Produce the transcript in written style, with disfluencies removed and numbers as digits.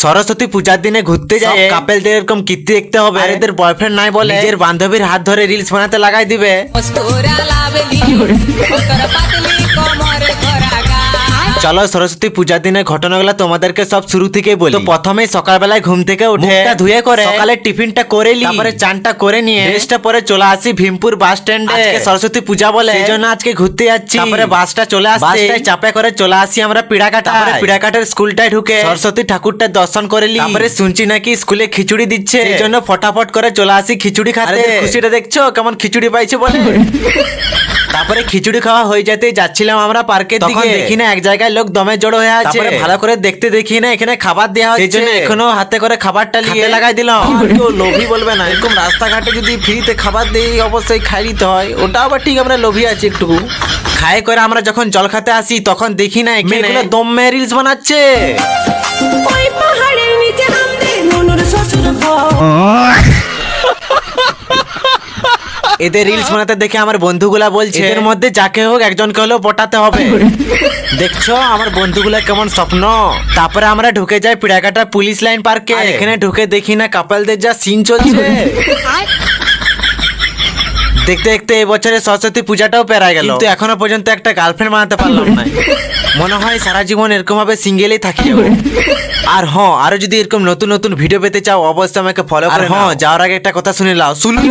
সরস্বতী পূজার দিনে ঘুরতে যায় কাপেলদের এরকম কীর্তি দেখতে হবে, আর এদের বয়ফ্রেন্ড নাই বলে নিজের বান্ধবীর হাত ধরে রিলস বানাতে লাগাই দিবে। চলো সরস্বতী পূজার দিনে ঘটনাগুলো তোমাদেরকে সব শুরু থেকে বলি। তো প্রথমে সকালবেলায় ঘুম থেকে উঠে মুখটা ধুয়ে করে সকালে টিফিনটা করে নি, তারপরে চানটা করে নিয়ে ড্রেসটা পরে চলে আসি ভীমপুর বাস স্ট্যান্ডে। আজকে সরস্বতী পূজা বলে সেইজন্য আজকে ঘুরতে যাচ্ছি। তারপরে বাসটা চলে আসছে, বাসটায় চাপে করে চলে আসি আমরা পিড়াকাটা। পিড়াকাটার স্কুলটায় ঢুকে সরস্বতী ঠাকুরটা দর্শন করে নি। তারপরে শুনছি নাকি স্কুলে খিচুড়ি দিচ্ছে, এই জন্য ফটাফট করে চলে আসি খিচুড়ি খাতে। খুশিটা দেখছো কেমন খিচুড়ি পাইছে বলে। তারপরে খিচুড়ি খাওয়া হয়ে যেতে যাচ্ছিলাম আমরা পার্কের দিকে, দেখি না এক জায়গায় লোক দমে জড়ো হয়ে আছে। তারপরে ভালো করে দেখতে দেখি না এখানে খাবার দেওয়া হচ্ছে, সেইজন্য এখনো হাতে করে খাবারটা নিয়ে লাগাই দিলাম। কেউ লোভী বলবে না, এরকম রাস্তাঘাটে যদি ফ্রিতে খাবার দেই অবশ্যই খাই দিতে হয়, ওটা আবার ঠিক আমরা লোভী আছি একটু। খাই করে আমরা যখন জল খেতে আসি তখন দেখি না এখানে দম মেয়ে রিলস বানাচ্ছে। এদের রিলস বানাতে দেখে আমার বন্ধুগুলা বলছে এদের মধ্যে যাকে হোক একজনকে হলেও পটাতে হবে। দেখছো আমার বন্ধুগুলা কেমন স্বপ্ন। তারপরে আমরা ঢুকে যাই পিড়াকাটা পুলিশ লাইন পার্কে। এখানে ঢুকে দেখি না কাপলদের যা সিন চলছে। দেখতে দেখতে এই বছরে সরস্বতী পূজাটাও পেরায় গেল, কিন্তু এখনো পর্যন্ত একটা গার্লফ্রেন্ড বানাতে পারলাম না। মনে হয় সারা জীবন এরকম ভাবে সিঙ্গেলই থাকি। আর হ্যাঁ, আরো যদি এরকম নতুন নতুন ভিডিও পেতে চাও অবশ্যই আমাকে ফলো করে। হ্যাঁ, যাওয়ার আগে একটা কথা শুনে নাও, শুনুন।